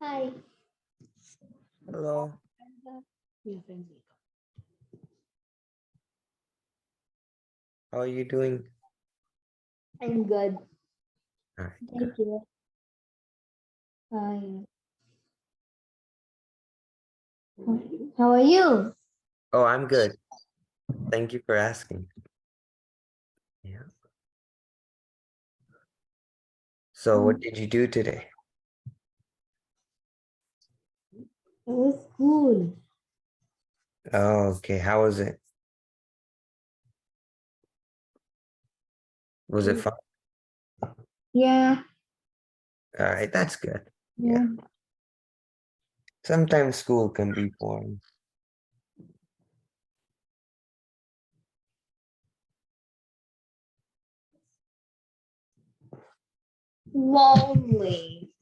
Hi. Hello. How are you doing? I'm good. All right, good. Thank you. Hi. How are you? Oh, I'm good. Thank you for asking. Yeah. So what did you do today? It was cool. Oh, okay. How was it? Was it fun? Yeah. All right, that's good. Yeah. Yeah. Sometimes school can be boring.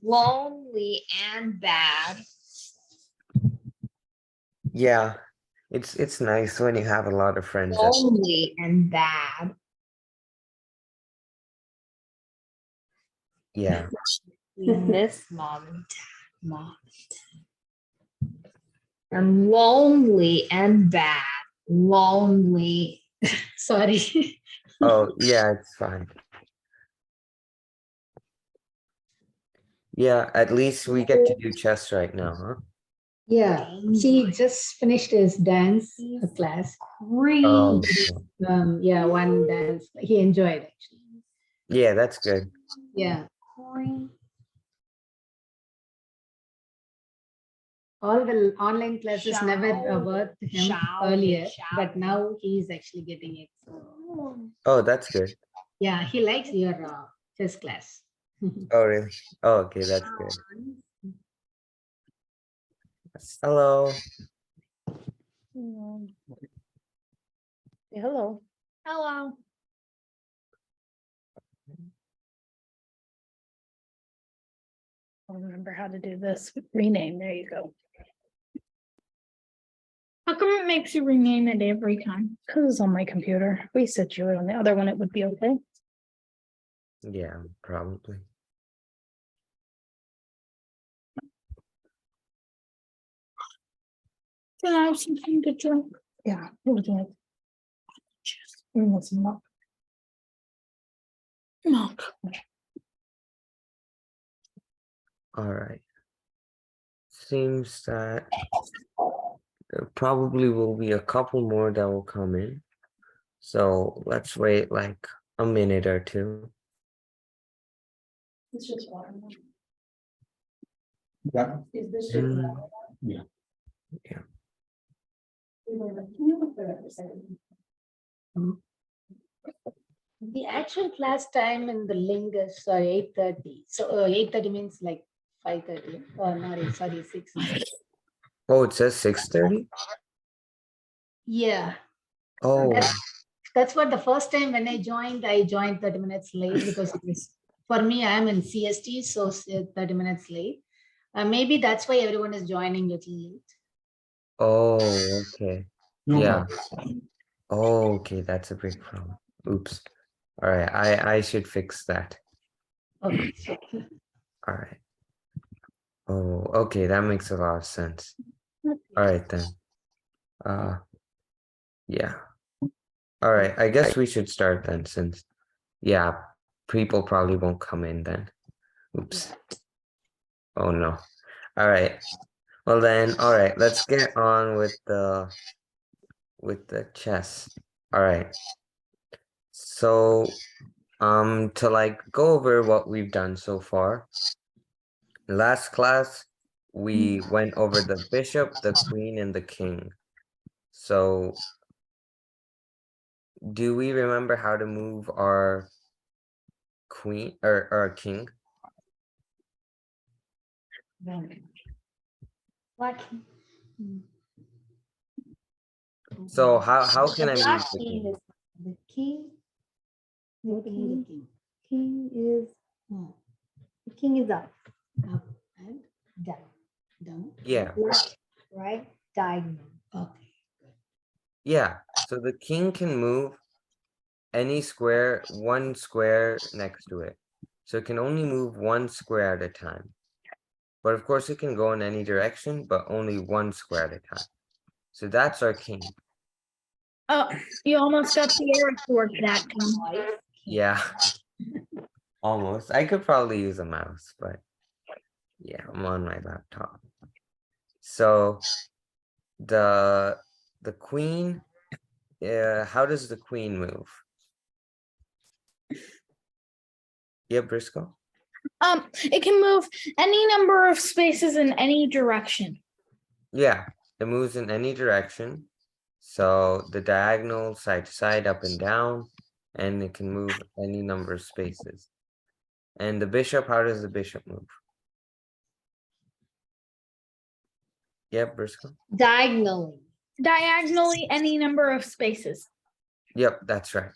Lonely and bad. Yeah. It's nice when you have a lot of friends at Lonely and bad. yeah. In this moment. I'm lonely and bad. Lonely. Sorry. Oh, yeah, it's fine. Yeah, at least we get to do chess right now, huh? Yeah, he just finished his dance class. Oh, Yeah, one dance. He enjoyed actually. yeah, that's good. Yeah, all the online classes never worked him earlier, but now he's actually getting it. So Oh, that's good. yeah, he likes your chess class. Oh, really? Oh, okay, that's good. Hello. Hello. Hello. I'll remember how to do this. Rename. There you go. How come it makes you rename it every time? Because it's on my computer. If we set you on the other one, it would be okay. Yeah, probably. Can I have something to drink? Yeah. It was like, we want some milk. Milk. All right. Seems that there probably will be a couple more that will come in. So let's wait like a minute or two. It's just water. Yeah. Is this Mm, Yeah. yeah. Can you look there for a second? The actual class time in the link is 8:30. So 8:30 means like 5:30. No, sorry, 6. Oh, it says 6:30? Yeah, Oh, that's what the first time when I joined 30 minutes late because it was for me, I'm in CST, so 30 minutes late. Maybe that's why everyone is joining little late. oh, okay. No Yeah. problem. Oh, okay, that's a big problem. Oops. All right, I should fix that. Okay. All right. Oh, okay, that makes a lot of sense. All right then. Yeah. All right, I guess we should start then since yeah, people probably won't come in then. Oops. Oh no. All right. Well then, all right, let's get on with the chess. All right. So, to like go over what we've done so far. Last class, we went over the bishop, the queen, and the king. So, do we remember how to move our queen or our king? What? So how can I The move black the king king? is the king. The What mean king, the king? king is the king is up, Up and down, down. Yeah, left, right, diagonal. Okay. yeah. So the king can move any square, one square next to it. So it can only move one square at a time. But of course, it can go in any direction, but only one square at a time. So that's our king. Oh, you almost got the arrow to work that time. Twice. Yeah, almost. I could probably use a mouse, but yeah, I'm on my laptop. So the queen, how does the queen move? Yeah, Briscoe? It can move any number of spaces in any direction. Yeah, it moves in any direction. So the diagonal, side to side, up and down, and it can move any number of spaces. And the bishop, how does the bishop move? Yep, Briscoe? Diagonally. Diagonally, any number of spaces. Yep, that's right.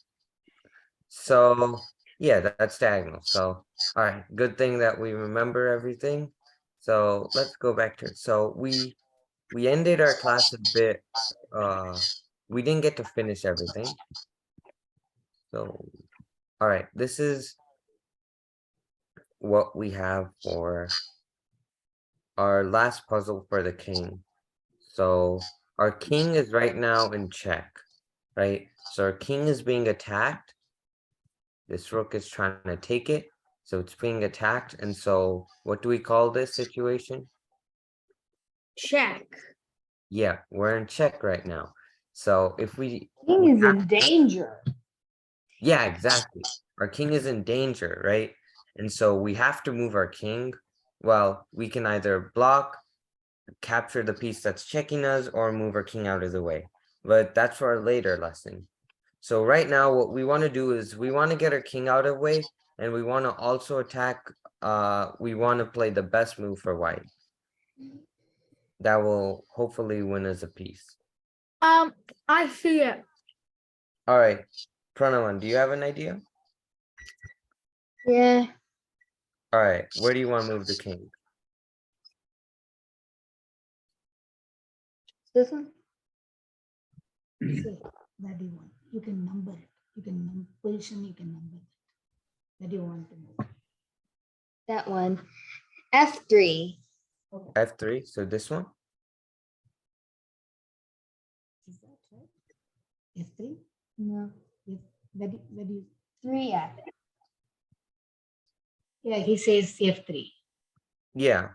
So yeah, that's diagonal. So all right, good thing that we remember everything. So let's go back to it. So we ended our class a bit, we didn't get to finish everything. So all right, this is what we have for our last puzzle for the king. So our king is right now in check, right? So our king is being attacked. This rook is trying to take it. So it's being attacked. And so what do we call this situation? Check. Yeah, we're in check right now. So if we, King is in danger. yeah, exactly. Our king is in danger, right? And so we have to move our king. Well, we can either block, capture the piece that's checking us, or move our king out of the way. But that's for a later lesson. So right now, what we want to do is we want to get our king out of the way, and we want to also attack. We want to play the best move for white. That will hopefully win us a piece. I see it. All right, Pranavan, do you have an idea? Yeah. All right, where do you want to move the king? This one? Say that you want. You can number it. You can position, you can number it. That you want to move. That one. F3. F3, so this one? Is that right? F3? No. That you, 3F. yeah, he says F3. Yeah.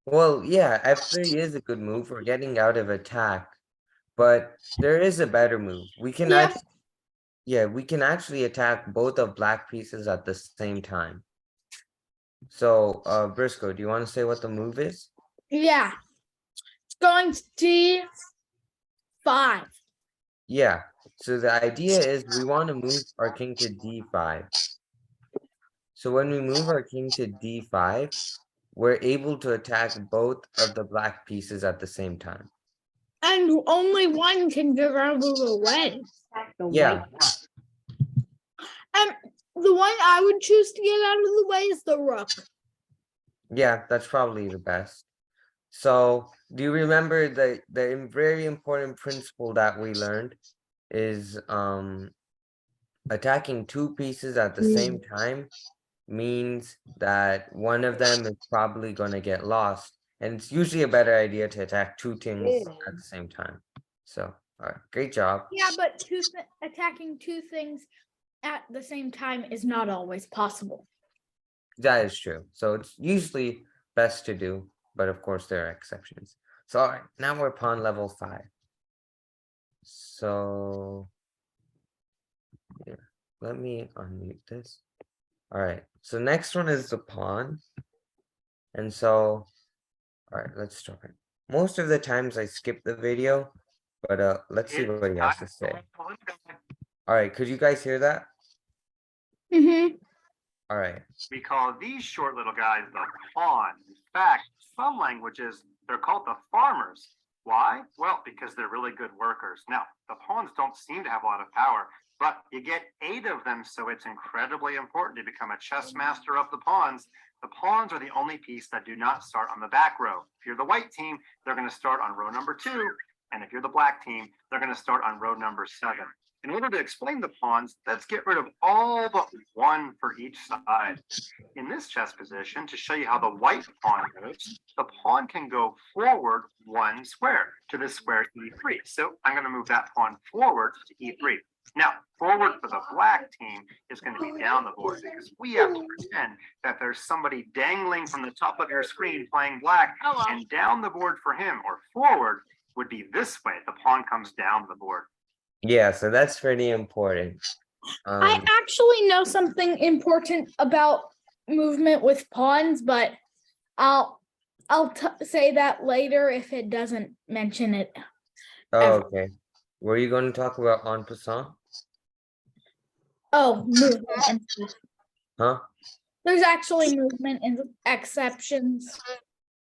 Well, yeah, F3 is a good move for getting out of attack, but there is a better move. We can Yep. yeah, we can actually attack both of black pieces at the same time. So, Briscoe, do you want to say what the move is? Yeah. It's going to D5. Yeah, so the idea is we want to move our king to D5. So when we move our king to D5, we're able to attack both of the black pieces at the same time. And only one can get out of the way. The Yeah. white one. And the one I would choose to get out of the way is the rook. Yeah, that's probably the best. So do you remember the very important principle that we learned is attacking two pieces at the same time means that one of them is probably going to get lost, and it's usually a better idea to attack two things at the same time. So all right, great job. Yeah, but attacking two things at the same time is not always possible. That is true. So it's usually best to do, but of course there are exceptions. So all right, now we're pawn level 5. So here, let me unmute this. All right, so next one is the pawn. And so, all right, let's start. Most of the times I skip the video, but let's see what he has to say. All right, could you guys hear that? Mm-hmm. All right. We call these short little guys the pawn. In fact, some languages, they're called the farmers. Why? Well, because they're really good workers. Now, the pawns don't seem to have a lot of power, but you get 8 of them, so it's incredibly important to become a chess master of the pawns. The pawns are the only piece that do not start on the back row. If you're the white team, they're going to start on row number 2. And if you're the black team, they're going to start on row number 7. In order to explain the pawns, let's get rid of all but one for each side. In this chess position, to show you how the white pawn moves, the pawn can go forward 1 square to the square e3. So I'm going to move that pawn forward to e3. Now, forward for the black team is going to be down the board because we have to pretend that there's somebody dangling from the top of your screen playing black, and down the board for him, or forward, would be this way. The pawn comes down the board. Yeah, so that's pretty important. I actually know something important about movement with pawns, but I'll say that later if it doesn't mention it. Oh, okay. Were you going to talk about en passant? Oh, movement and stuff. Huh? There's actually movement and exceptions.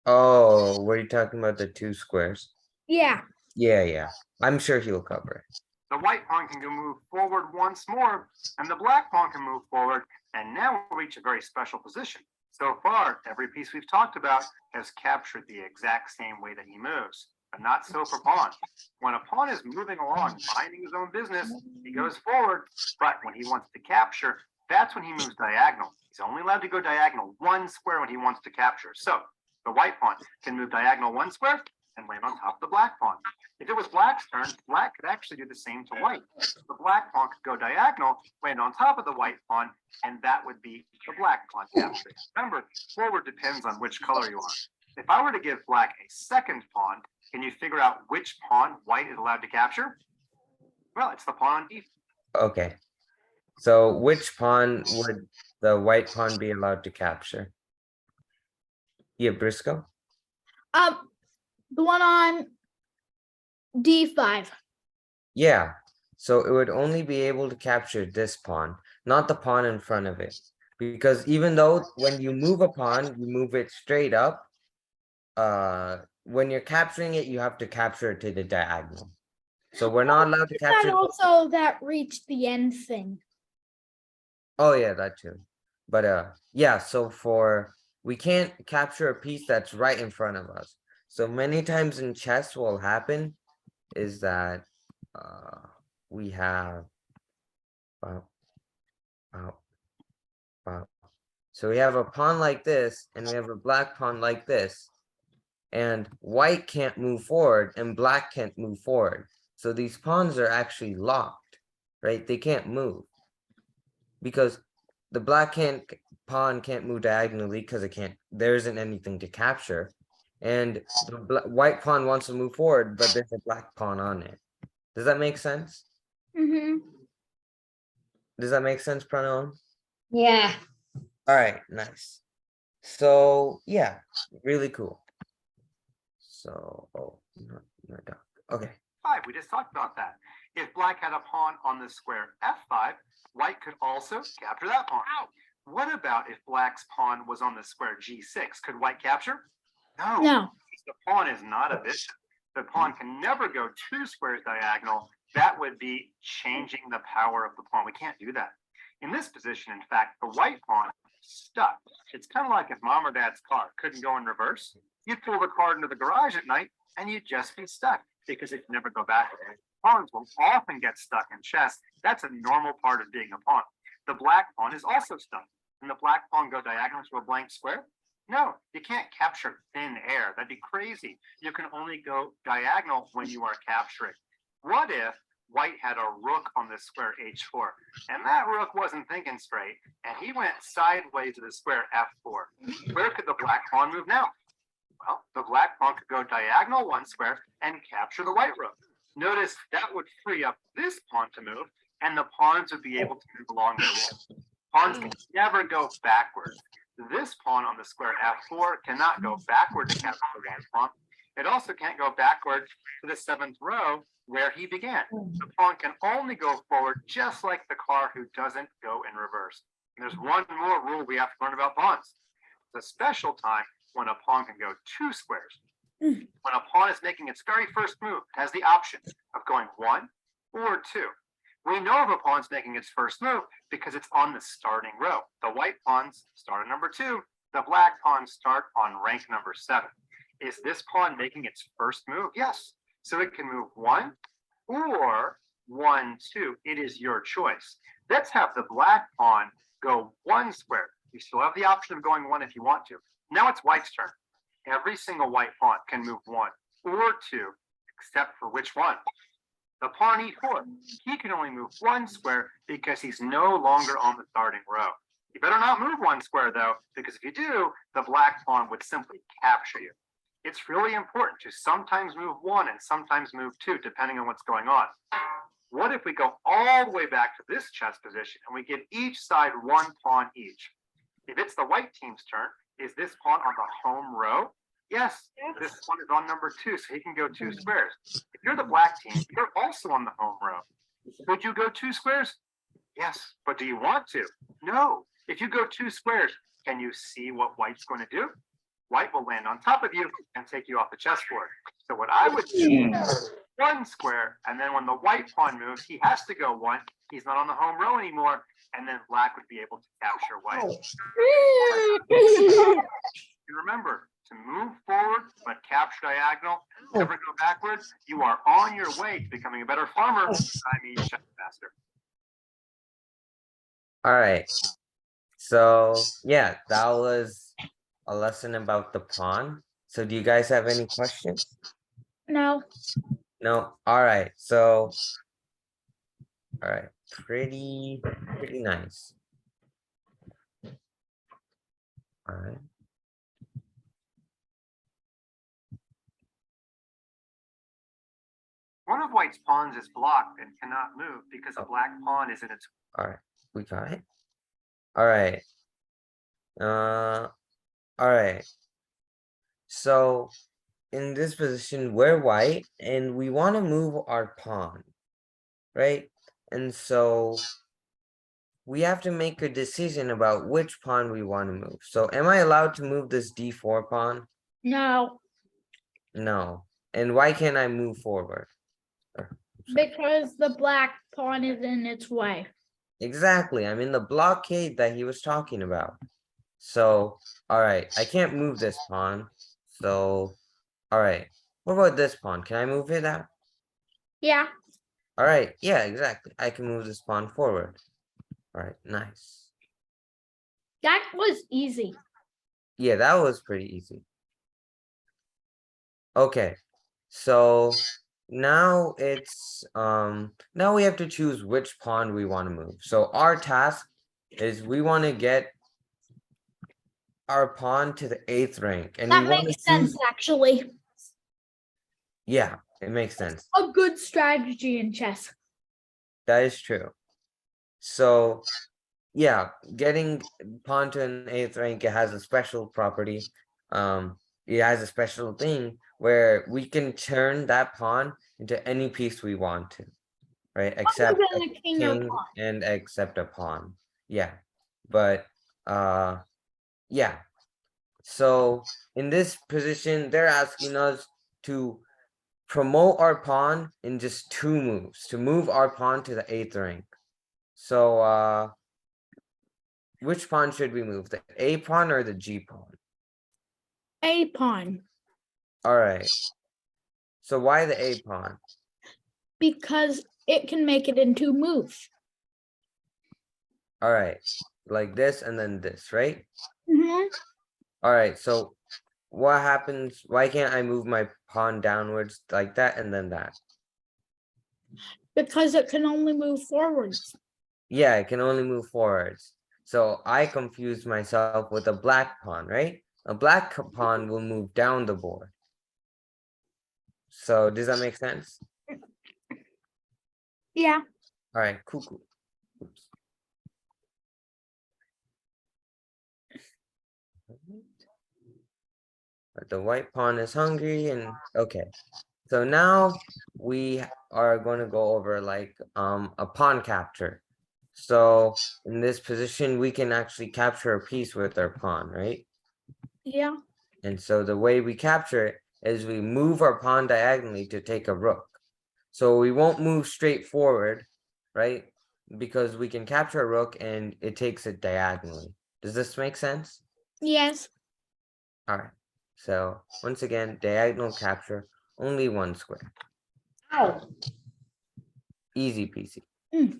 Oh, were you talking about the 2 squares? Yeah. Yeah. I'm sure he'll cover it. The white pawn can go move forward once more, and the black pawn can move forward, and now we'll reach a very special position. So far, every piece we've talked about has captured the exact same way that he moves, but not so for pawn. When a pawn is moving along, minding his own business, he goes forward, but when he wants to capture, that's when he moves diagonal. He's only allowed to go diagonal 1 square when he wants to capture. So the white pawn can move diagonal 1 square and land on top of the black pawn. If it was black's turn, black could actually do the same to white. The black pawn could go diagonal, land on top of the white pawn, and that would be the black pawn capture. Remember, forward depends on which color you are. If I were to give black a second pawn, can you figure out which pawn white is allowed to capture? Well, it's the pawn on d. Okay. So which pawn would the white pawn be allowed to capture? Yeah, Briscoe? The one on D5. Yeah. So it would only be able to capture this pawn, not the pawn in front of it. Because even though when you move a pawn, you move it straight up, when you're capturing it, you have to capture it to the diagonal. So we're not allowed to That capture. also that reached the end thing. Oh yeah, that too. But yeah, so we can't capture a piece that's right in front of us. So many times in chess what will happen is that we have so we have a pawn like this and we have a black pawn like this, and white can't move forward and black can't move forward. So these pawns are actually locked, right? They can't move because the black pawn can't move diagonally because there isn't anything to capture, and the white pawn wants to move forward, but there's a black pawn on it. Does that make sense? Mm-hmm. Does that make sense, Pranam? Yeah. All right, nice. So yeah, really cool. So not done. Okay. 5, we just talked about that. If black had a pawn on the square f5, white could also capture that pawn. What about if black's pawn was on the square g6? Could white capture? No. The pawn is not a bishop. The pawn can never go 2 squares diagonal. That would be changing the power of the pawn. We can't do that. In this position, in fact, the white pawn is stuck. It's kind of like if mom or dad's car couldn't go in reverse. You'd pull the car into the garage at night and you'd just be stuck because it never go back. Pawns will often get stuck in chess. That's a normal part of being a pawn. The black pawn is also stuck. Can the black pawn go diagonal to a blank square? No, you can't capture thin air. That'd be crazy. You can only go diagonal when you are capturing. What if white had a rook on the square h4, and that rook wasn't thinking straight, and he went sideways to the square f4? Where could the black pawn move now? Well, the black pawn could go diagonal 1 square and capture the white rook. Notice that would free up this pawn to move, and the pawns would be able to move along their way. Pawns can never go backwards. This pawn on the square f4 cannot go backward to capture the grand pawn. It also can't go backward to the 7th row where he began. The pawn can only go forward just like the car who doesn't go in reverse. And there's one more rule we have to learn about pawns. It's a special time when a pawn can go 2 squares. When a pawn is making its very first move, it has the option of going 1 or 2. We know if a pawn's making its first move because it's on the starting row. The white pawns start at number 2. The black pawns start on rank number 7. Is this pawn making its first move? Yes. So it can move 1 or 1, 2. It is your choice. Let's have the black pawn go 1 square. You still have the option of going 1 if you want to. Now it's white's turn. Every single white pawn can move 1 or 2, except for which one? The pawn e4. He can only move 1 square because he's no longer on the starting row. You better not move 1 square though, because if you do, the black pawn would simply capture you. It's really important to sometimes move 1 and sometimes move 2, depending on what's going on. What if we go all the way back to this chess position and we give each side 1 pawn each? If it's the white team's turn, is this pawn on the home row? Yes, this one is on number 2, so he can go 2 squares. If you're the black team, you're also on the home row. Could you go 2 squares? Yes, but do you want to? No. If you go 2 squares, can you see what white's going to do? White will land on top of you and take you off the chessboard. So what I would do is 1 square, and then when the white pawn moves, he has to go 1. He's not on the home row anymore, and then black would be able to capture white. And remember, to move forward but capture diagonal, never go backwards, you are on your way to becoming a better farmer. I mean, chess master. All right. So yeah, that was a lesson about the pawn. So do you guys have any questions? No. No. All right. So all right, pretty nice. All right. One of white's pawns is blocked and cannot move because a black pawn is in its. All right, we got it. All right. All right. So in this position, we're white and we want to move our pawn, right? And so we have to make a decision about which pawn we want to move. So am I allowed to move this d4 pawn? No. No. And why can't I move forward? Because the black pawn is in its way. Exactly. I'm in the blockade that he was talking about. So, all right, I can't move this pawn. So, all right. What about this pawn? Can I move it out? Yeah. All right. Yeah, exactly. I can move this pawn forward. All right. Nice. That was easy. Yeah, that was pretty easy. Okay. So now it's now we have to choose which pawn we want to move. So our task is we want to get our pawn to the 8th rank, and That we want to makes sense, choose. actually. Yeah, it makes sense. A good strategy in chess. That is true. So yeah, getting pawn to an 8th rank, it has a special property. It has a special thing where we can turn that pawn into any piece we want to, right? Except than a a king or king pawn. and except a pawn. Yeah, but yeah. So in this position, they're asking us to promote our pawn in just 2 moves, to move our pawn to the 8th rank. So which pawn should we move? The A pawn or the G pawn? A pawn. All right. So why the A pawn? Because it can make it in 2 moves. All right. Like this and then this, right? Mm-hmm. All right. So what happens? Why can't I move my pawn downwards like that and then that? Because it can only move forwards. Yeah, it can only move forwards. So I confused myself with a black pawn, right? A black pawn will move down the board. So does that make sense? Yeah. All right, cool. Oops. But the white pawn is hungry and okay. So now we are going to go over like a pawn capture. So in this position, we can actually capture a piece with our pawn, right? Yeah. And so the way we capture it is we move our pawn diagonally to take a rook. So we won't move straight forward, right? Because we can capture a rook and it takes it diagonally. Does this make sense? Yes. All right. So once again, diagonal capture, only 1 square. Ow. Easy peasy. Mm.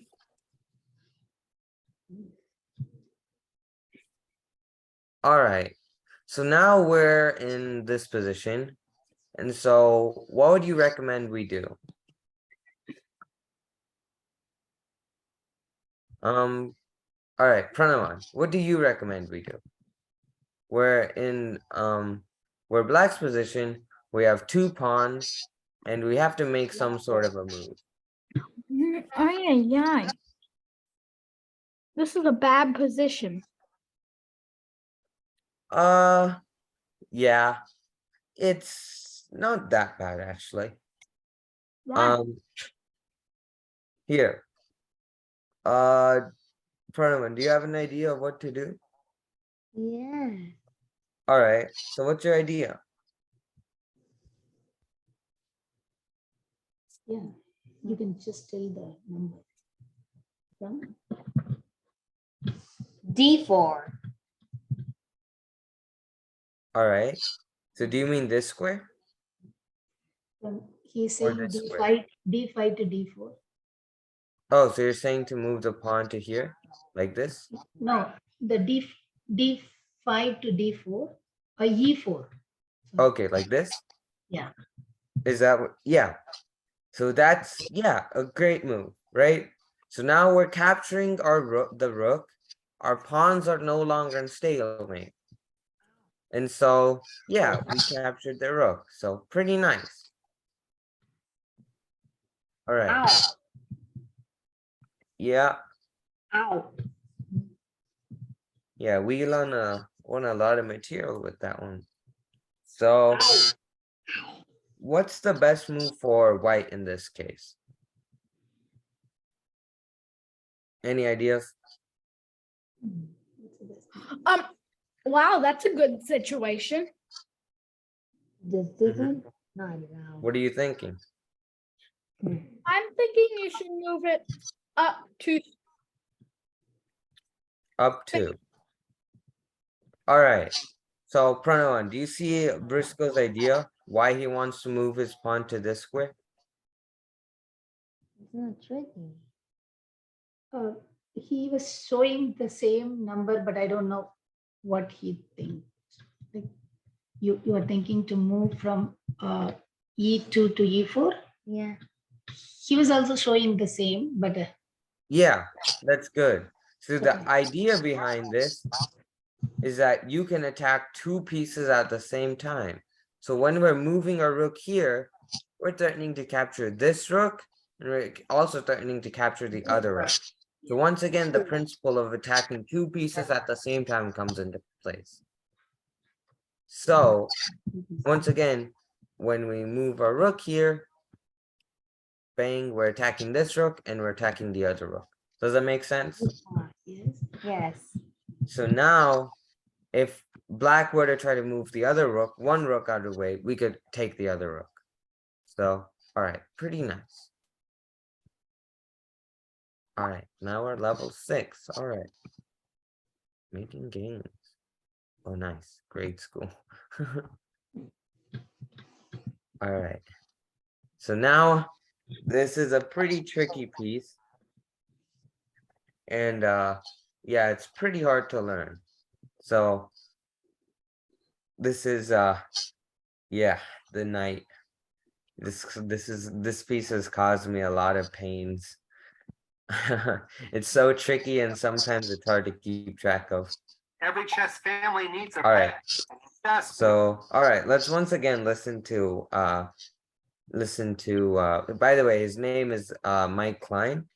All right. So now we're in this position. And so what would you recommend we do? All right, Pranavan, what do you recommend we do? We're in we're Black's position, we have 2 pawns, and we have to make some sort of a move. Ay, ay, ay. This is a bad position. Yeah, it's not that bad actually. Why? Here. Pranavan, do you have an idea of what to do? Yeah. All right, so what's your idea? Yeah, you can just tell the number. From D4. All right, so do you mean this square? he's Or saying this D5 to D4. Oh, so you're saying to move the pawn to here, like this? No, the D5 to D4 or E4. Sorry. Okay, like this? Yeah. Is that what? Yeah. So that's, yeah, a great move, right? So now we're capturing our the rook. Our pawns are no longer in stalemate. And so, yeah, we captured the rook. So pretty nice. All right. Ow. Yeah. Ow. Yeah, we won a lot of material with that one. So what's the best move for white in this case? Any ideas? Wow, that's a good situation. This isn't not allowed. What are you thinking? I'm thinking you should move it up to Up to. All right. So Pranavan, do you see Briscoe's idea? Why he wants to move his pawn to this square? It's not tricky. He was showing the same number, but I don't know what he thinks. Like you are thinking to move from E2 to E4. Yeah. He was also showing the same, but Yeah, that's good. So the idea behind this is that you can attack 2 pieces at the same time. So when we're moving our rook here, we're threatening to capture this rook, and we're also threatening to capture the other rook. So once again, the principle of attacking 2 pieces at the same time comes into place. So once again, when we move our rook here, bang, we're attacking this rook and we're attacking the other rook. Does that make sense? yes. Yes. So now, if Black were to try to move the other rook, one rook out of the way, we could take the other rook. So, all right, pretty nice. All right, now we're level 6. All right. Making gains. Oh, nice. Grade school. All right. So now this is a pretty tricky piece. And yeah, it's pretty hard to learn. So this is yeah, the knight. This piece has caused me a lot of pains. It's so tricky and sometimes it's hard to keep track of. Every chess family needs a All right. chess. So, all right, let's once again listen to by the way, his name is Mike Klein.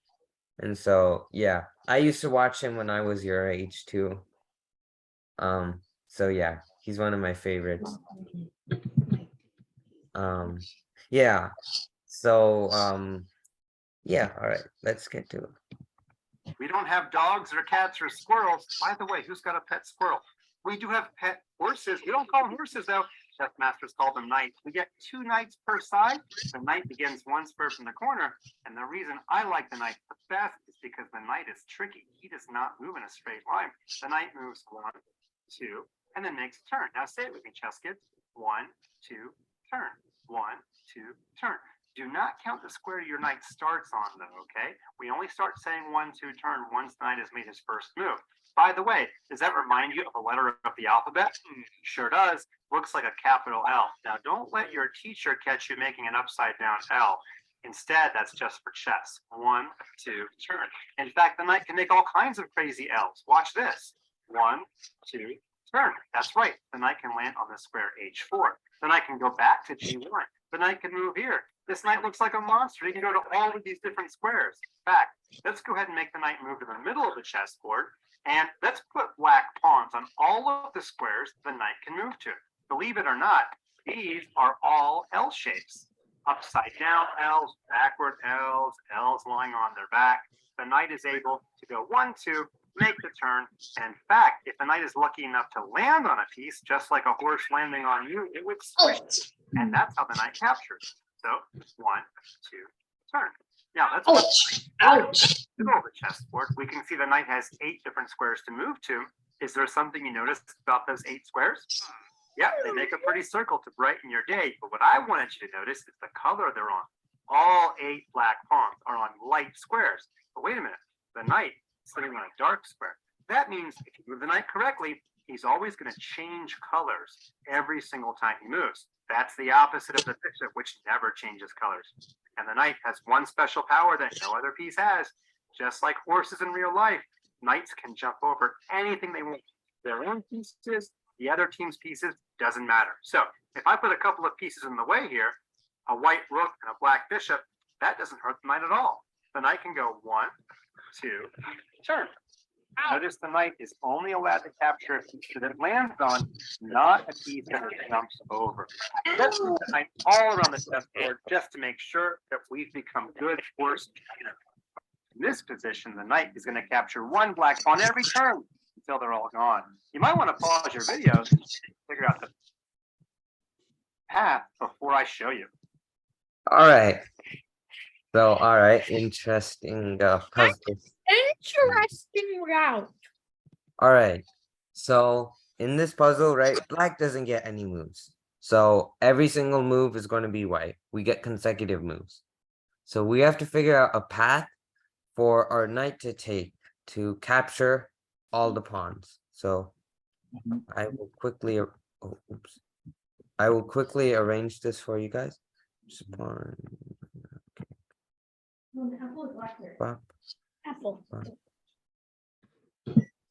And so, yeah, I used to watch him when I was your age too. So yeah, he's one of my favorites. Yeah. So, yeah, all right, let's get to it. We don't have dogs or cats or squirrels. By the way, who's got a pet squirrel? We do have pet horses. We don't call them horses though. Chess masters call them knights. We get 2 knights per side. The knight begins 1 square from the corner. And the reason I like the knight the best is because the knight is tricky. He does not move in a straight line. The knight moves 1, 2, and then makes a turn. Now say it with me, chess kids. 1, 2, turn. 1, 2, turn. Do not count the square your knight starts on, though, okay? We only start saying 1, 2 turn once the knight has made his first move. By the way, does that remind you of a letter of the alphabet? Sure does. Looks like a capital L. Now, don't let your teacher catch you making an upside down L. Instead, that's just for chess. 1, 2, turn. In fact, the knight can make all kinds of crazy L's. Watch this. 1, 2, turn. That's right. The knight can land on the square H4. The knight can go back to G1. The knight can move here. This knight looks like a monster. He can go to all of these different squares. In fact, let's go ahead and make the knight move to the middle of the chessboard. And let's put black pawns on all of the squares the knight can move to. Believe it or not, these are all L shapes. Upside down L's, backward L's, L's lying on their back. The knight is able to go 1, 2, make the turn. And in fact, if the knight is lucky enough to land on a piece, just like a horse landing on you, it would switch. And that's how the knight captures. So 1, 2, turn. Now let's Ouch. go over the chessboard. We can see the knight has 8 different squares to move to. Is there something you noticed about those 8 squares? Yeah, they make a pretty circle to brighten your day. But what I wanted you to notice is the color they're on. All 8 black pawns are on light squares. But wait a minute, the knight is sitting on a dark square. That means if you move the knight correctly, he's always going to change colors every single time he moves. That's the opposite of the bishop, which never changes colors. And the knight has one special power that no other piece has. Just like horses in real life, knights can jump over anything they want. Their own pieces, the other team's pieces, doesn't matter. So if I put a couple of pieces in the way here, a white rook and a black bishop, that doesn't hurt the knight at all. The knight can go 1, 2, turn. Notice the knight is only allowed to capture a piece that it lands on, not a piece that it jumps over. Let's move the knight all around the chessboard just to make sure that we've become good horse trainers. In this position, the knight is going to capture 1 black pawn every turn until they're all gone. You might want to pause your video and figure out the path before I show you. All right. So, all right, interesting puzzle. Interesting route. All right. So in this puzzle, right, black doesn't get any moves. So every single move is going to be white. We get consecutive moves. So we have to figure out a path for our knight to take to capture all the pawns. So I will quickly, I will quickly arrange this for you guys. Just pawn. Bop, Apple. bop,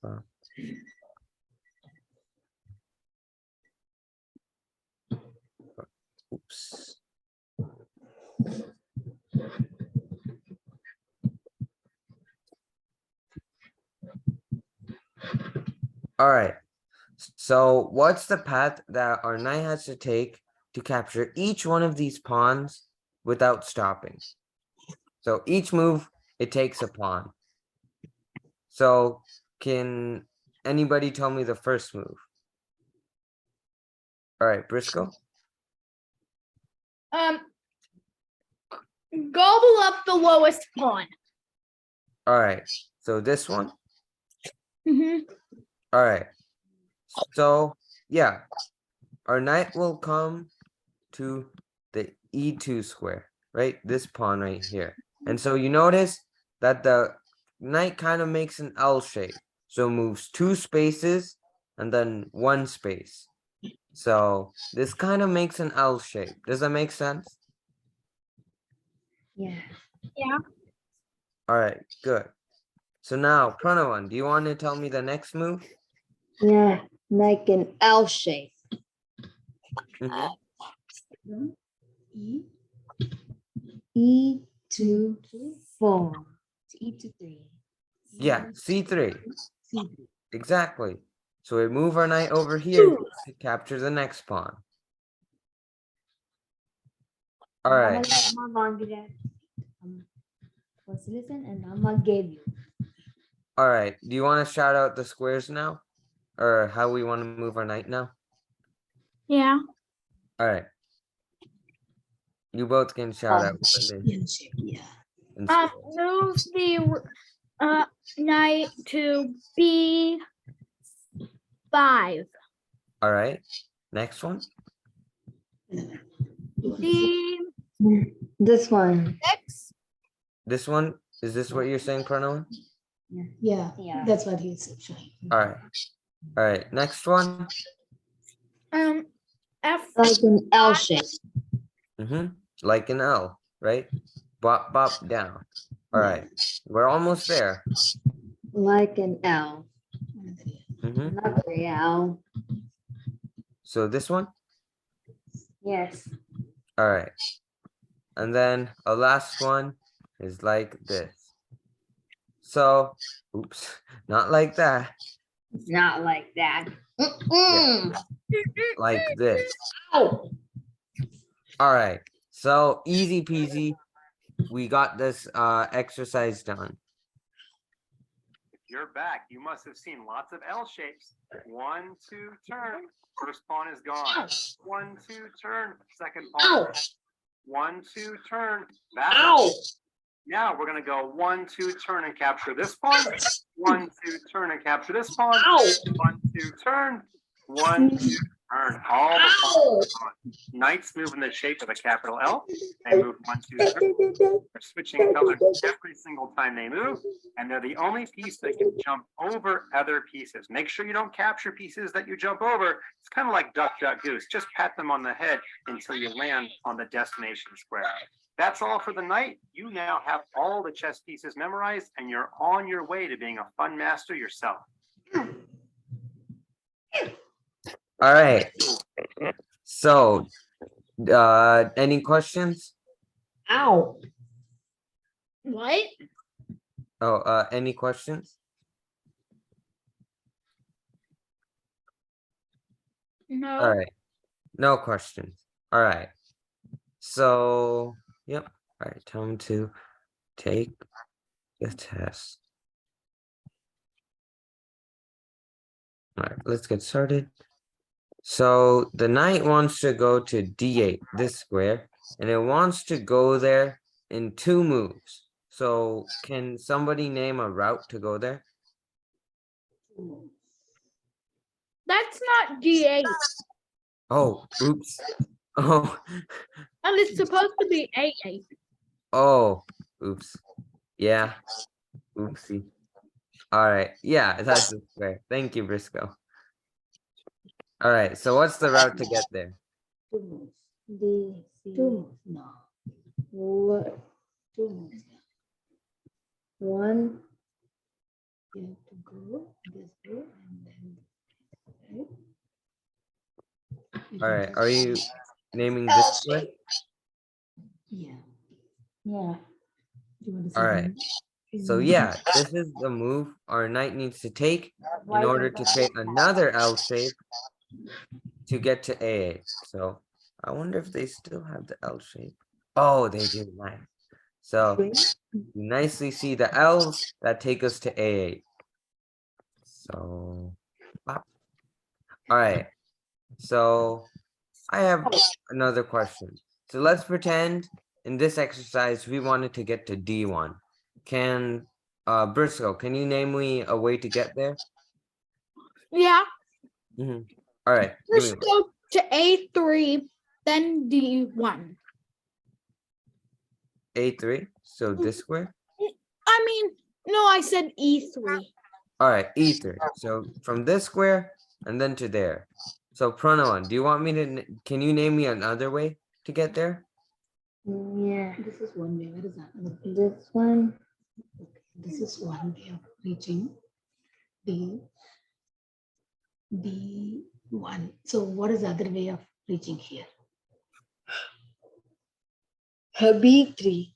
bop. Oops. All right. So what's the path that our knight has to take to capture each one of these pawns without stopping? So each move, it takes a pawn. So can anybody tell me the first move? All right, Briscoe. Gobble up the lowest pawn. All right. So this one. Mm-hmm. All right. So yeah, our knight will come to the E2 square, right? This pawn right here. And so you notice that the knight kind of makes an L shape. So moves 2 spaces and then 1 space. So this kind of makes an L shape. Does that make sense? Yeah. Yeah. All right, good. So now, Pranavan, do you want to tell me the next move? Yeah. Like an L shape. Mhm. E2 to 4. E2 to 3. Yeah, C3. Exactly. So we move our knight over here to capture the next pawn. All right. First listen and I'm gonna give you. All right. Do you want to shout out the squares now? Or how we want to move our knight now? Yeah. All right. You both can shout out. Yeah. And Move the knight to B5. all right. Next one. D This one. X. This one, is this what you're saying, Pranav? Yeah, Yeah. that's what he's showing. All right. All right. Next one. F. Like an L shape. Like an L, right? Bop, bop, down. All right. We're almost there. Like an L. Mm-hmm. Another L. So this one. Yes. All right. And then a last one is like this. So, oops, not like that, It's not like that. like this. Ow. All right. So easy peasy. We got this exercise done. You're back. You must have seen lots of L shapes. 1, 2, turn. First pawn is gone. 1, 2, turn. Second pawn. 1, 2, turn. Back. Ow. Now we're going to go 1, 2, turn and capture this pawn. 1, 2, turn and capture this pawn. Ow. 1, 2, turn. 1, 2, turn. All the pawns are gone. Knights move in the shape of a capital L. They move 1, 2, turn. They're switching colors every single time they move, and they're the only piece that can jump over other pieces. Make sure you don't capture pieces that you jump over. It's kind of like duck, duck, goose. Just pat them on the head until you land on the destination square. That's all for the night. You now have all the chess pieces memorized, and you're on your way to being a fun master yourself. All right. So, any questions? Ow. What? Oh, any questions? No. All right. No questions. All right. So, yep. All right. Time to take the test. All right. Let's get started. So the knight wants to go to d8, this square, and it wants to go there in 2 moves. So can somebody name a route to go there? That's not D8. Oh, oops. Oh, And it's supposed to be A8. oh, oops. Yeah. Oopsie. All right. Yeah, that's the square. Thank you, Briscoe. All right. So what's the route to get there? Two moves. D, C. 2 moves. No. What? 2 moves. 1. You have to go this way and then right? You All can right. just- Are you naming this square? Yeah. Yeah. Do you want to say All the right. move? So yeah, this is the move our knight needs to take in order to create another L shape to get to A8. So I wonder if they still have the L shape. Oh, they do. Nice. So you nicely see the L's that take us to A8. So, pop. All right. So I have another question. So let's pretend in this exercise we wanted to get to D1. Can Briscoe, can you name me a way to get there? Yeah. All right. Give me First go to A3, then D1. A3. So this square. I mean, no, I said E3. All right, E3. So from this square and then to there. So Pranavan, do you want me to? Can you name me another way to get there? Yeah. This is one way. Where is that? This one. Okay. This is one way of reaching D1. So what is the other way of reaching here? Her B3.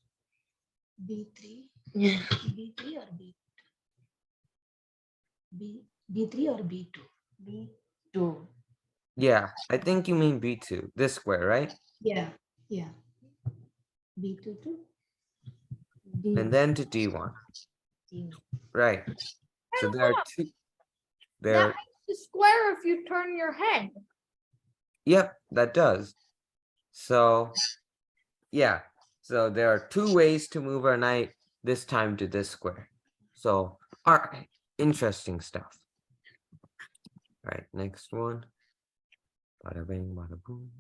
B3, Yeah. B3 or B3 or B2? B2. Yeah, I think you mean B2. This square, right? Yeah, yeah. B2 to And then to D1. D. Right. So there are two. That There. makes the square if you turn your head. Yep, that does. So, yeah. So there are 2 ways to move our knight, this time to this square. So, all right, interesting stuff. All right, next one. Bada bing, bada boom.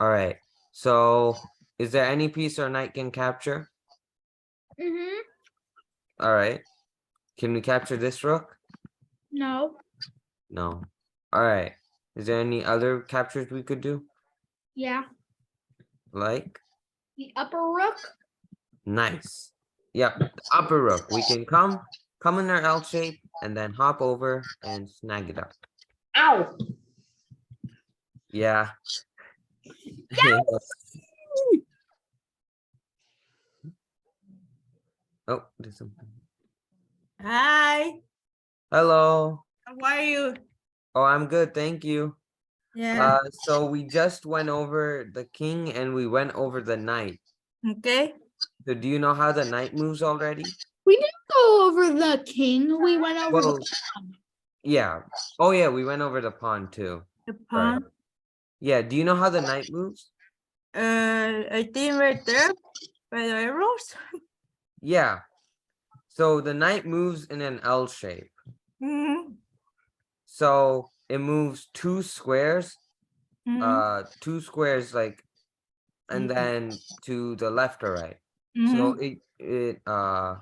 All right. So is there any piece our knight can capture? Mm-hmm. All right. Can we capture this rook? No. No. All right. Is there any other captures we could do? Yeah. Like? The upper rook. Nice. Yep. The upper rook. We can come in our L shape and then hop over and snag it up. Ow. Yeah. Oh, there's something. Hi, Hello. how are you? Oh, I'm good. Thank you. Yeah, So we just went over the king and we went over the knight. okay. So do you know how the knight moves already? We didn't go over the king. We went over Well, the pawn. yeah. Oh yeah, we went over the pawn too. The Right. pawn. Yeah, do you know how the knight moves? I think right there by the arrows. Yeah. So the knight moves in an L shape. Mhm, So it moves two squares, mhm, like, and then to the left or right. So mhm,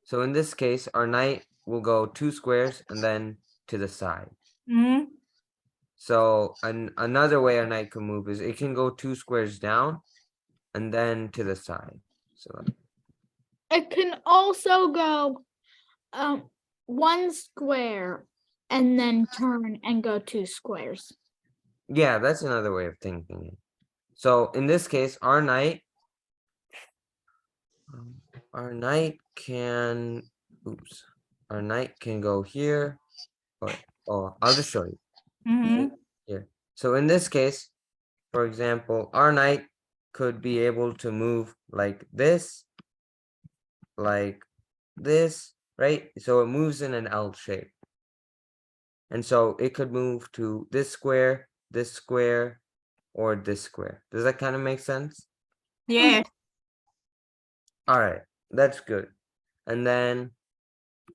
so in this case, our knight will go two squares and then to the side. mhm. So another way our knight can move is it can go two squares down and then to the side. So It can also go one square and then turn and go two squares. yeah, that's another way of thinking it. So in this case, our knight can, oops, our knight can go here. Oh, I'll just show you Mhm, here. So in this case, for example, our knight could be able to move like this, right? So it moves in an L shape. And so it could move to this square, or this square. Does that kind of make sense? yes. All right, that's good. And then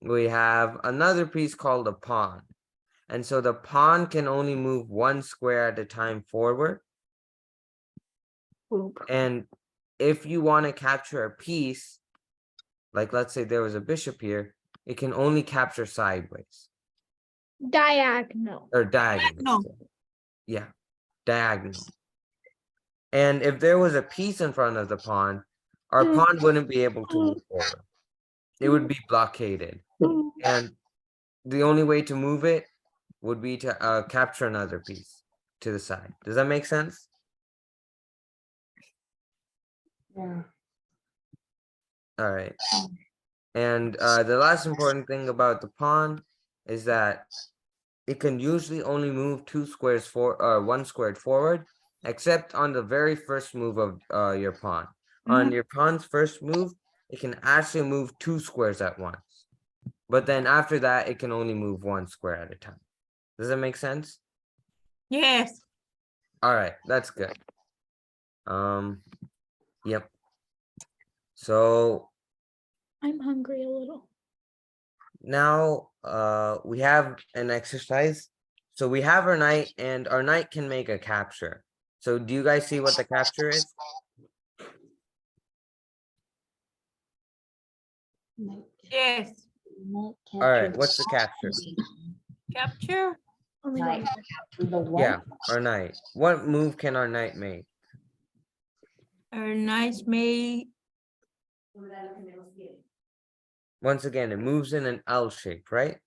we have another piece called a pawn. And so the pawn can only move one square at a time forward. Oop. And if you want to capture a piece, like let's say there was a bishop here, it can only capture sideways Diagonal. or diagonal. No. Yeah, diagonal. And if there was a piece in front of the pawn, our pawn wouldn't be able to move forward. It would be blockaded. And the only way to move it would be to capture another piece to the side. Does that make sense? Yeah. All right. And the last important thing about the pawn is that it can usually only move one squared forward, except on the very first move of your pawn. On your pawn's first move, it can actually move two squares at once. But then after that, it can only move one square at a time. Does that make sense? Yes. All right, that's good. Yep. So I'm hungry a little. now we have an exercise. So we have our knight, and our knight can make a capture. So do you guys see what the capture is? Yes. All right, what's the capture? Capture. Only Like, one. the what? Yeah, our knight. What move can our knight make? A nice made. Once again, it moves in an L shape, right?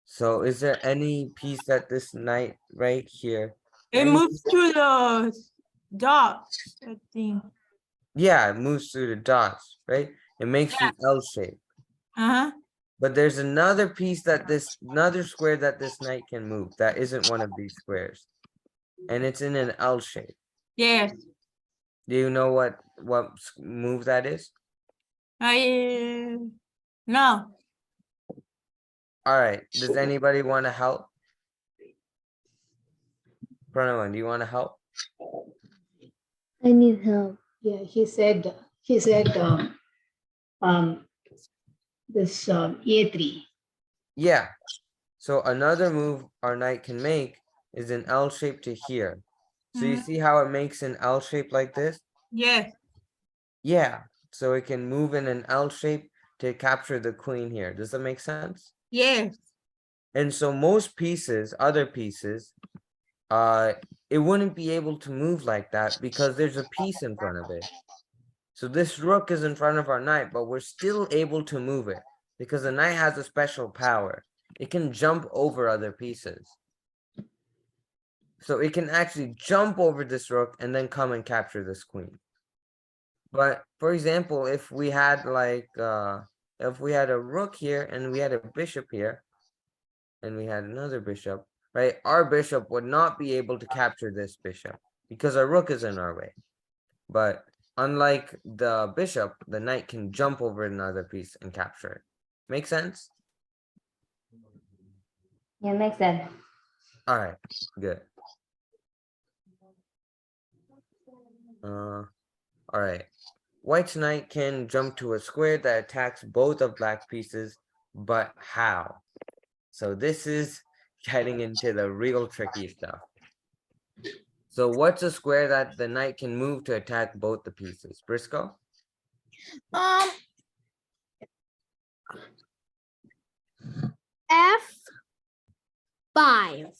So is there any piece that this knight right here? It any moves to the dots, I think. Yeah, it moves through the dots, right? It makes the L shape. Uh-huh. But there's another square that this knight can move that isn't one of these squares. And it's in an L shape. Yes. Do you know what move that is? No. All right. Does anybody want to help? Pranavan, do you want to help? I need help. Yeah, he said this A3. Yeah. So another move our knight can make is an L shape to here. So you see how it makes an L shape like this? Yes. Yeah, so it can move in an L shape to capture the queen here. Does that make sense? Yes. And so most pieces, other pieces, it wouldn't be able to move like that because there's a piece in front of it. So this rook is in front of our knight, but we're still able to move it because the knight has a special power. It can jump over other pieces. So it can actually jump over this rook and then come and capture this queen. But for example, if we had like if we had a rook here and we had a bishop here and we had another bishop, right? Our bishop would not be able to capture this bishop because our rook is in our way. But unlike the bishop, the knight can jump over another piece and capture it. Make sense? Yeah, makes sense. All right, good. All right. White's knight can jump to a square that attacks both of black pieces, but how? So this is getting into the real tricky stuff. So what's a square that the knight can move to attack both the pieces? Briscoe? F5.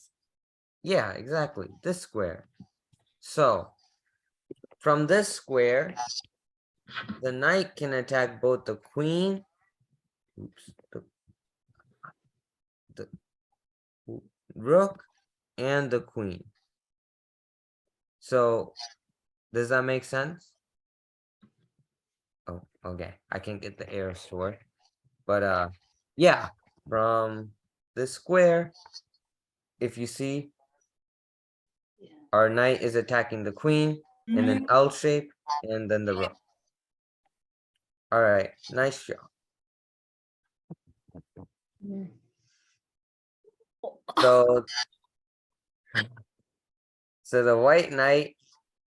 Yeah, exactly. This square. So from this square, the knight can attack both the queen, the rook, and the queen. So does that make sense? Oh, okay. I can't get the arrows to work. But yeah, from this square, if you see, our knight is attacking the queen in an L shape and then the rook. All right, nice job. So, so the white knight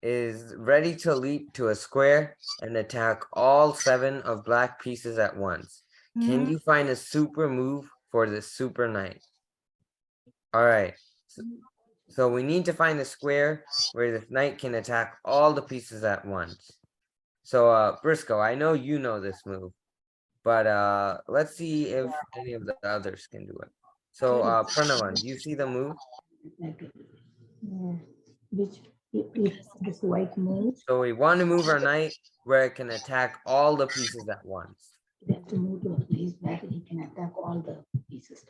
is ready to leap to a square and attack all 7 of black pieces at once. Can you find a super move for the super knight? All right. So we need to find a square where the knight can attack all the pieces at once. So Briscoe, I know you know this move, but let's see if any of the others can do it. So Pranavan, do you see the move? Yeah. Which if this white moves, So we want to move our knight where it can attack all the pieces at once. it has to move to a place where it can attack all the pieces.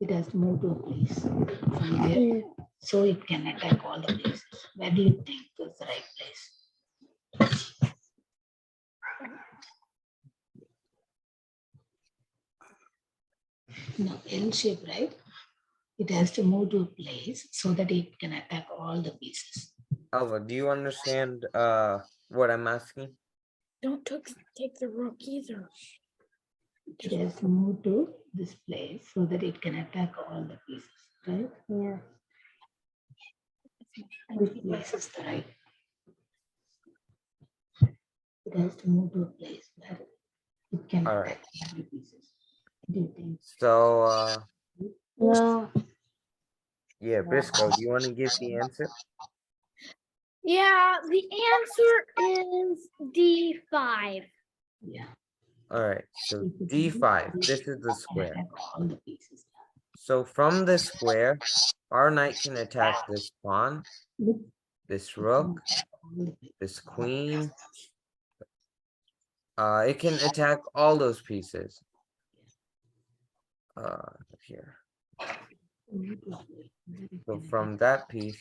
It has to move to a place from there, so it can attack all the places. Where do you think is the right place? No, L shape, right? It has to move to a place so that it can attack all the pieces. Alva, do you understand what I'm asking? Don't take the rook either. It has to move to this place so that it can attack all the pieces, right? Yeah. Which place is the right? It has to move to a place where it can All attack all the pieces. Do you think? So No. yeah, Briscoe, do you want to give the answer? Yeah, the answer is D5. Yeah. All right, so If it's D5, this, this is the it can square. attack all the pieces. So from this square, our knight can attack this pawn, Look, this it can rook, attack all the pieces. this queen. It can attack all those pieces. Here. Move to a place where it So can from that piece,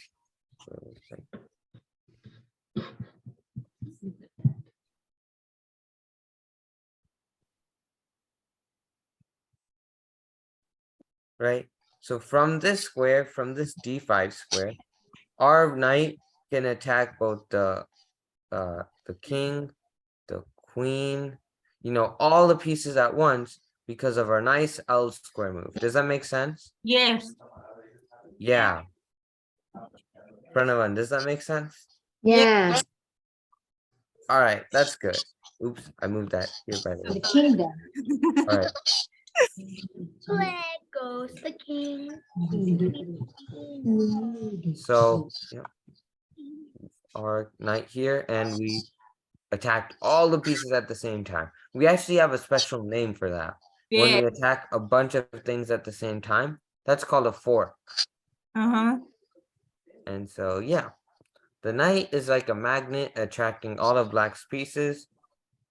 right? So from this square, from this D5 square, our knight can attack both the king, the queen, all the pieces at once because of our nice L square move. Does that make sense? Yes. Yeah. Pranavan, does that make sense? Yeah. All right, that's good. Oops, I moved that here by the The way. kingdom. All right. Flag goes the king. So yeah, our knight here, and we attacked all the pieces at the same time. We actually have a special name for that. When Yeah. we attack a bunch of things at the same time, that's called a fork. Uh-huh. And so yeah, the knight is like a magnet attracting all of black's pieces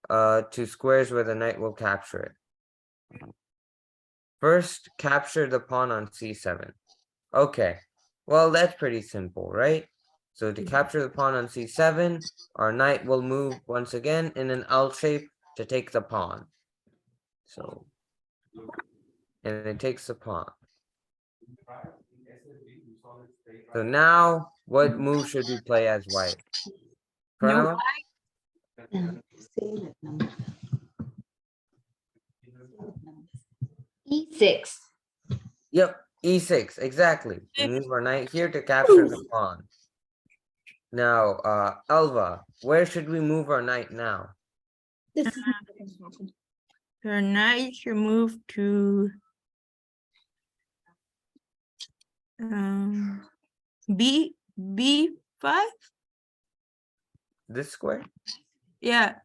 to squares where the knight will capture it. First, capture the pawn on c7. Okay, well, that's pretty simple, right? So to capture the pawn on c7, our knight will move once again in an L shape to take the pawn. So, and it takes the pawn. So now, what move should we play as white? Pranava? Say that number. E6. Yep, e6, exactly. We move our knight here to capture the pawn. Now, Elva, where should we move our knight now? This is Your knight should move to B5. This square? Yeah.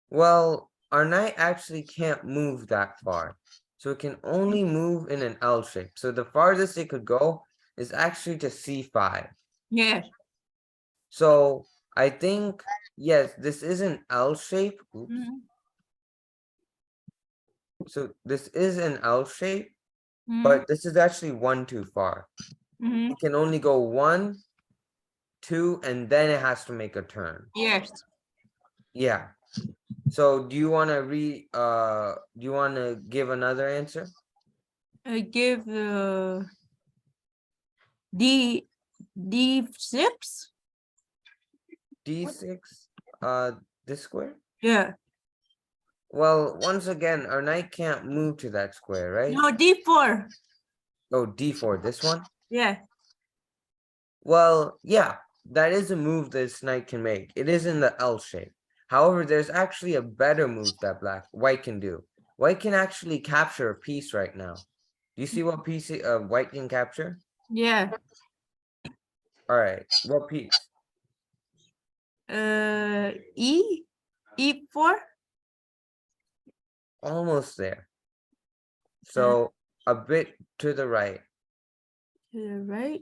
Well, our knight actually can't move that far. So it can only move in an L shape. So the farthest it could go is actually to c5. Yes. So I think, yes, this is an L shape. Oops. Mhm. So this is an L shape, Mhm. but this is actually one too far. Mhm. It can only go 1, 2, and then it has to make a turn. Yes. Yeah. So do you want to give another answer? I give D6. D6, this square? Yeah. Well, once again, our knight can't move to that square, right? No, D4. Oh, D4, this one? Yeah. Well, yeah, that is a move this knight can make. It is in the L shape. However, there's actually a better move that white can do. White can actually capture a piece right now. Do you see what piece white can capture? Yeah. All right, what piece? E4. Almost there. So a bit to the right. To the right.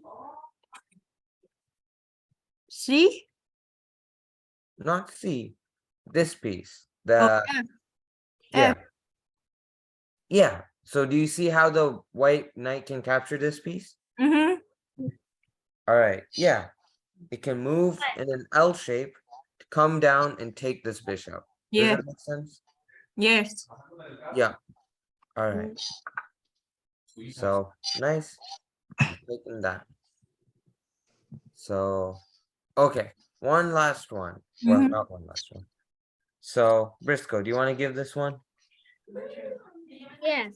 C. Not C. This piece. Oh, The F. yeah. F. Yeah. So do you see how the white knight can capture this piece? Mm-hmm. All right. Yeah. It can move in an L shape to come down and take this bishop. Does Yeah. that make sense? Yes. Yeah. All right. So nice. Taking that. So okay. One last one. Well, Mhm. not one last one. So Briscoe, do you want to give this one? yes.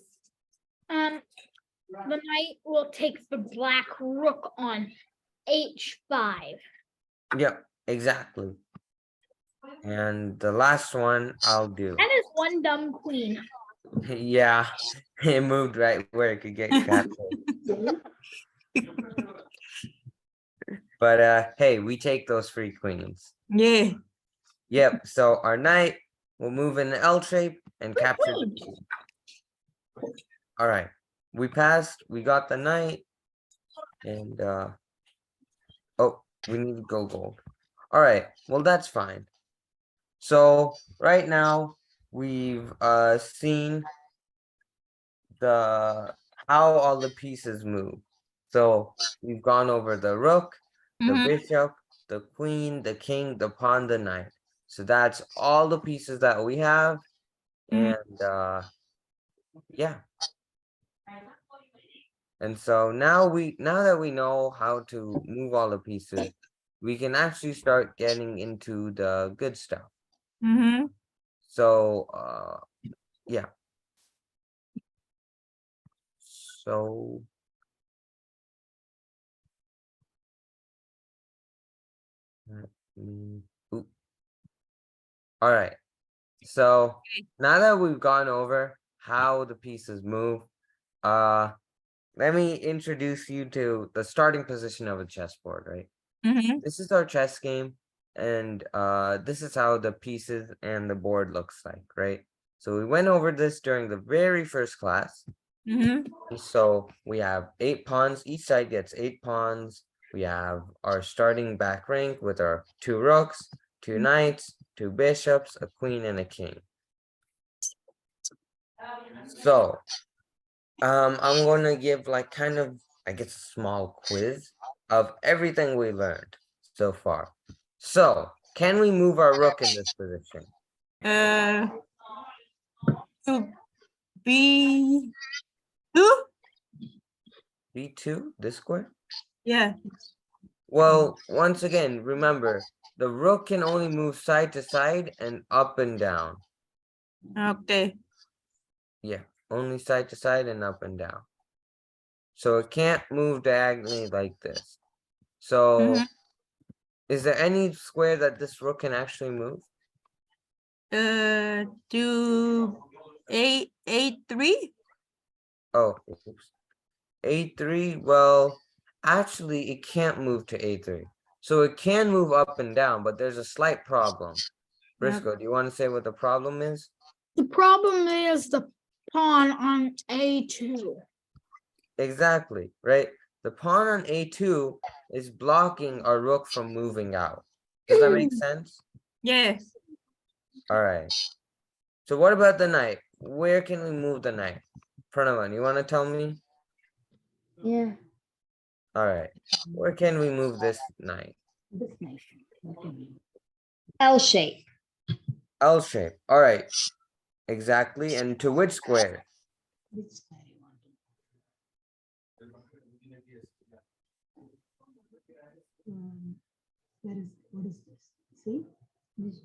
The knight will take the black rook on H5. Yep, exactly. And the last one I'll do. That is one dumb queen. Yeah, it moved right where it could get captured. But hey, we take those free queens. Yeah. Yep, so our knight will move in the L shape and capture the queen. queen. All right, we passed, we got the knight, and oh, we need to go gold. All right, well, that's fine. So right now we've seen the how all the pieces move. So we've gone over the rook, the Mhm. bishop, the queen, the king, the pawn, the knight. So that's all the pieces that we have. Mhm. And yeah. And so now that we know how to move all the pieces, we can actually start getting into the good stuff. Mm-hmm. So yeah. So all right. So now that we've gone over how the pieces move. Let me introduce you to the starting position of a chessboard, right? Mm-hmm. This is our chess game, and this is how the pieces and the board looks like, right? So we went over this during the very first class. Mm-hmm. So we have 8 pawns, each side gets 8 pawns. We have our starting back rank with our 2 rooks, 2 knights, 2 bishops, a queen, and a king. So I'm gonna give like kind of, I guess, a small quiz of everything we learned so far. So can we move our rook in this position? To be two? B2, this square? Yeah. Well, once again, remember, the rook can only move side to side and up and down. Okay. Yeah, only side to side and up and down. So it can't move diagonally like this. So Mhm. is there any square that this rook can actually move? To A3? Oh, oops. A3, well, actually it can't move to A3. So it can move up and down, but there's a slight problem. Briscoe, do you want to say what the problem is? The problem is the pawn on A2. Exactly, right? The pawn on A2 is blocking our rook from moving out. Does that make sense? Yes. All right. So what about the knight? Where can we move the knight? Pranavan, you want to tell me? Yeah. All right. Where can we move this knight? This nice. What do you mean? L shape. L shape. All right. Exactly. And to which square? Which square you want to? What is this? See? This,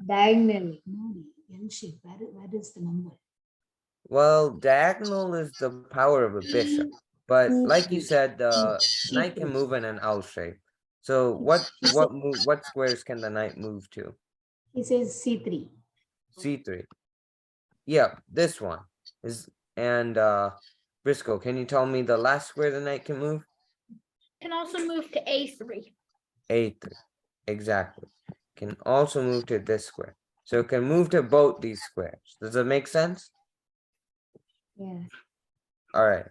Diagonally. no, L shape. Where is the number? Well, diagonal is the power of a bishop. But like you said, the knight can move in an L shape. So what squares can the knight move to? He says C3. C3. Yep, this one is, and Briscoe, can you tell me the last square the knight can move? Can also move to A3. A3. Exactly. Can also move to this square. So it can move to both these squares. Does that make sense? Yeah. All right.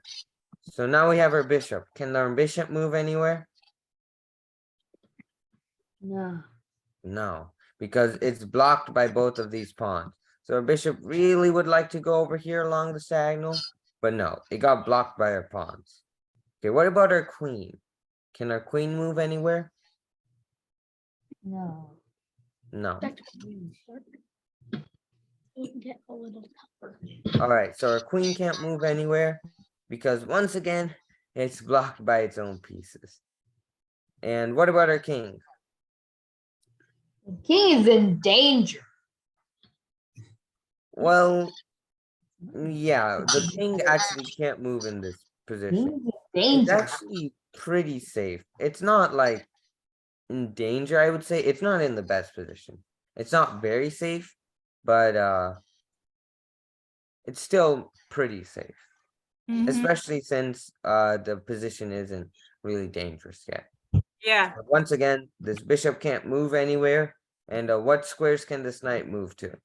So now we have our bishop. Can our bishop move anywhere? No. No, because it's blocked by both of these pawns. So our bishop really would like to go over here along the diagonal, but no, it got blocked by our pawns. Okay, what about our queen? Can our queen move anywhere? No. No. That's get a little tougher. All right, so our queen can't move anywhere because once again, it's blocked by its own pieces. And what about our king? The king is in danger. Well, yeah, the king actually can't move in this position. King is in It's danger. actually pretty safe. It's not like in danger, I would say. It's not in the best position. It's not very safe, but it's still pretty safe. Mhm. Especially since the position isn't really dangerous yet. Yeah. But once again, this bishop can't move anywhere. And what squares can this knight move to?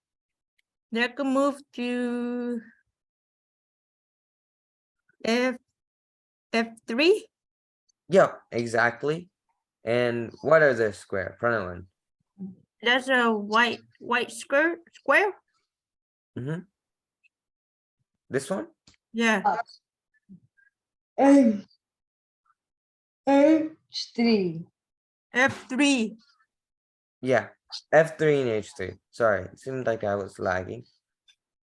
They can move to F3. Yep, exactly. And what are the square? Pranavan. That's a white square. Mm-hmm. This one? Yeah. H3. F3. Yeah, F3 and H3. Sorry, it seemed like I was lagging.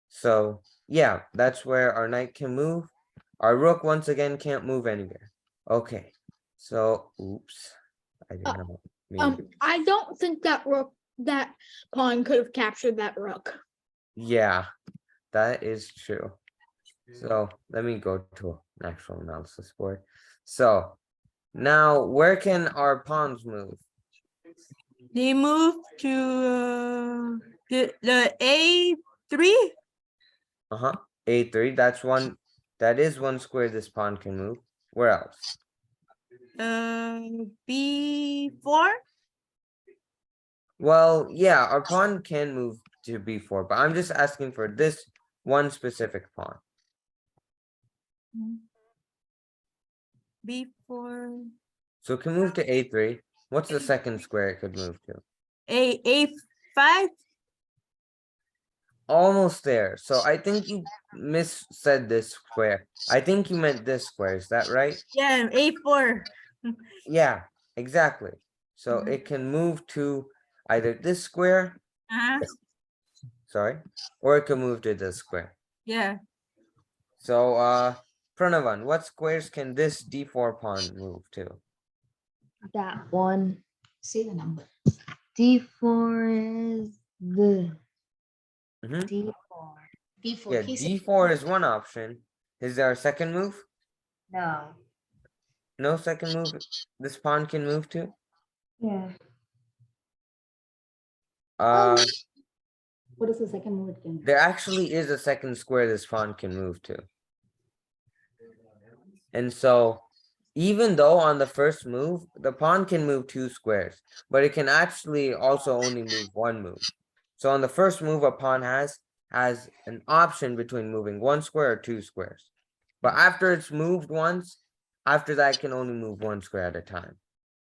So yeah, that's where our knight can move. Our rook once again can't move anywhere. Okay, so oops, I did not mean to. I don't think that pawn could have captured that rook. Yeah, that is true. So let me go to an actual analysis board. So now where can our pawns move? They move to the A3. A3, that's one. That is one square this pawn can move. Where else? B4. Well, yeah, our pawn can move to B4, but I'm just asking for this one specific pawn. B4. So it can move to A3. What's the second square it could move to? A5. Almost there. So I think you said this square. I think you meant this square. Is that right? Yeah, A4. Yeah, exactly. So Mhm. it can move to either this square, sorry, or it can move to this square. Yeah. So, Pranavan, what squares can this D4 pawn move to? That one. Say the number. D4 is the Mhm. D4. D4. Yeah, He said D4 is one option. Is there a second move? No. No second move this pawn can move to? Yeah. Uh, what is the second move it can do? there actually is a second square this pawn can move to. And so, even though on the first move, the pawn can move 2 squares, but it can actually also only move 1 move. So on the first move a pawn has an option between moving 1 square or 2 squares. But after it's moved once, after that it can only move 1 square at a time.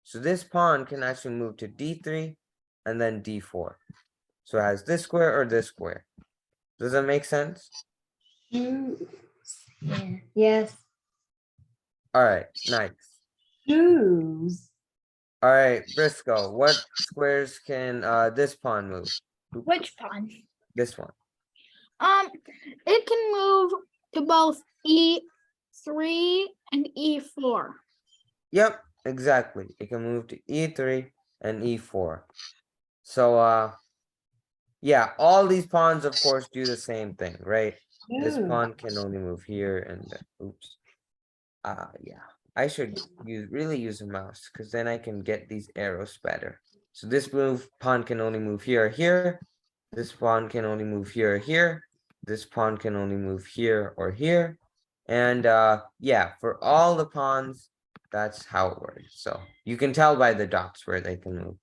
So this pawn can actually move to D3 and then D4. So it has this square or this square. Does that make sense? Yeah. Yes. All right, nice. Shoes. All right, Briscoe, what squares can this pawn move? Which pawn? This one. It can move to both E3 and E4. Yep, exactly. It can move to E3 and E4. So yeah, all these pawns of course do the same thing, right? This pawn can only move here and oops. Yeah. I should really use a mouse because then I can get these arrows better. So this pawn can only move here or here. This pawn can only move here or here. This pawn can only move here or here. And yeah, for all the pawns, that's how it works. So you can tell by the dots where they can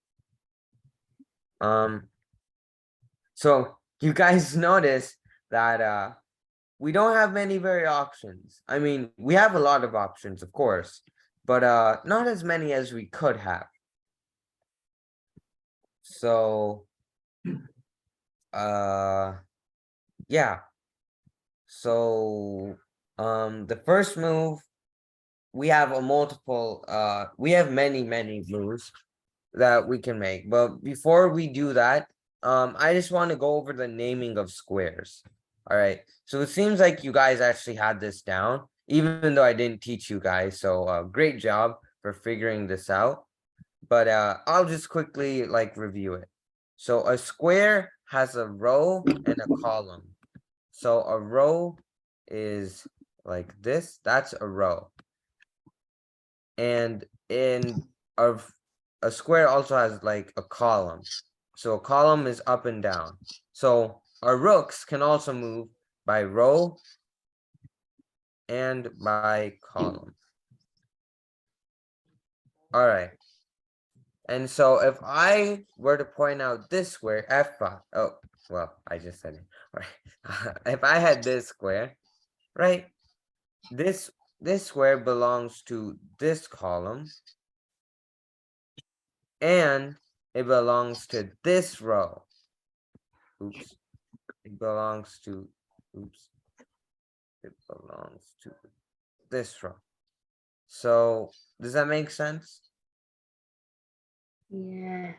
move. So you guys notice that we don't have many options. I mean, we have a lot of options, of course, but not as many as we could have. So yeah. So the first move, we have we have many moves that we can make. But before we do that, I just want to go over the naming of squares. All right. So it seems like you guys actually had this down, even though I didn't teach you guys. So great job for figuring this out. But I'll just quickly like review it. So a square has a row and a column. So a row is like this, that's a row. And in a square also has like a column. So a column is up and down. So our rooks can also move by row and by column. All right. And so if I were to point out this square, F5, oh, well, I just said it. All right. If I had this square, right? This square belongs to this column. And it belongs to this row. Oops. It belongs to, oops. It belongs to this row. So does that make sense? Yeah.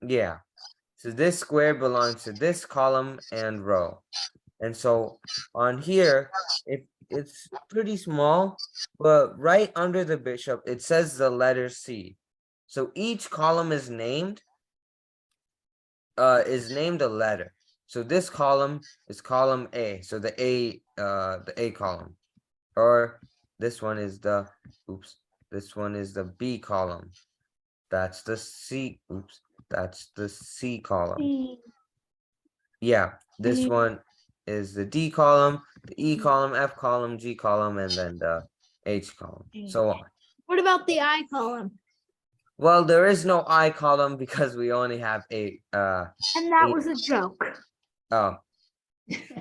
Yeah. So this square belongs to this column and row. And so on here, it's pretty small, but right under the bishop, it says the letter C. So each column is named a letter. So this column is column A. So the A column. Or this one is the this one is the B column. That's the C. That's the C column. Yeah, this one is the D column, the E column, F column, G column, and then the H column, so on. What about the I column? Well, there is no I column because we only have eight. And that Eight. was a joke. Oh,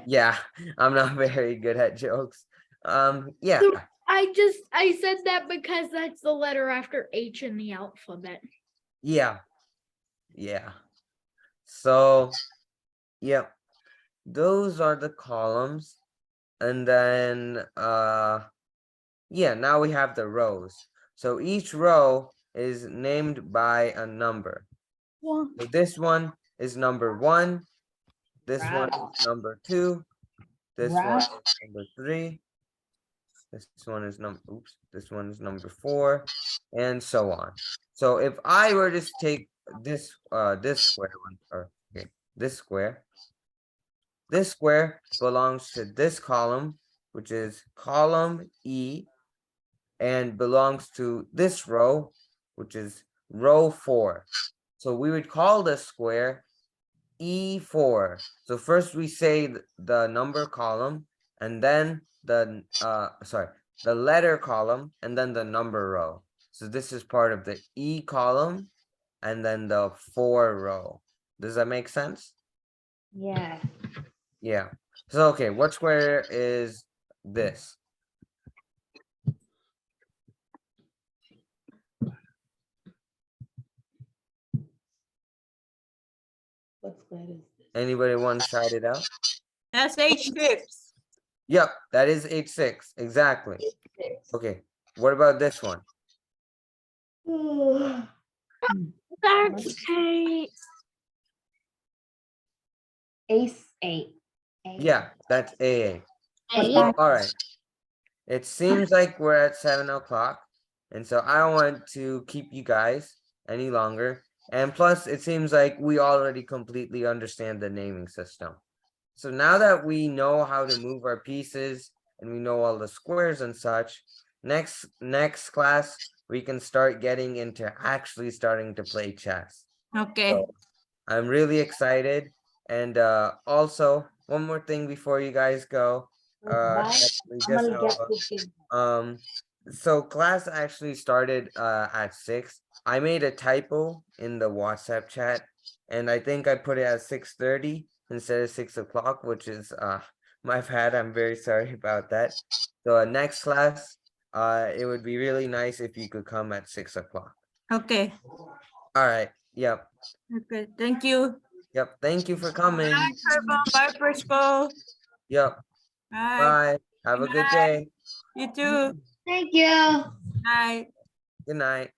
yeah, I'm not very good at jokes. Yeah, So I said that because that's the letter after H in the alphabet. yeah. So, yep, those are the columns. And then, yeah, now we have the rows. So each row is named by a number. Well, So this one is number 1. This one is number 2. This one is number 3. This one is this one is number 4, and so on. So if I were to take this square one, or okay, this square belongs to this column, which is column E, and belongs to this row, which is row 4. So we would call this square E4. So first we say the number column, and then the the letter column, and then the number row. So this is part of the E column, and then the 4 row. Does that make sense? Yeah. Yeah. So okay, what square is this? What square is this? Anybody want to shout it out? That's H6. Yep, that is H6. Exactly. Okay. What about this one? that's a Ace 8. Yeah, that's AA. But A. that- All right. It seems like we're at 7 o'clock, and so I don't want to keep you guys any longer. And plus, it seems like we already completely understand the naming system. So now that we know how to move our pieces and we know all the squares and such, next class we can start getting into actually starting to play chess. Okay. So, I'm really excited. And also, one more thing before you guys go. Bye. Actually, I'm just gonna get Nova. cooking. So class actually started at 6. I made a typo in the WhatsApp chat, and I think I put it at 6:30 instead of 6 o'clock, which is my bad. I'm very sorry about that. So next class, it would be really nice if you could come at 6 o'clock. Okay. All right. Yep. Okay. Thank you. Yep. Thank you for coming. Bye, Purple. Bye, Frisco. Yep. Bye. Bye. Have a good Bye. day. You too. Thank you. Bye. Good night.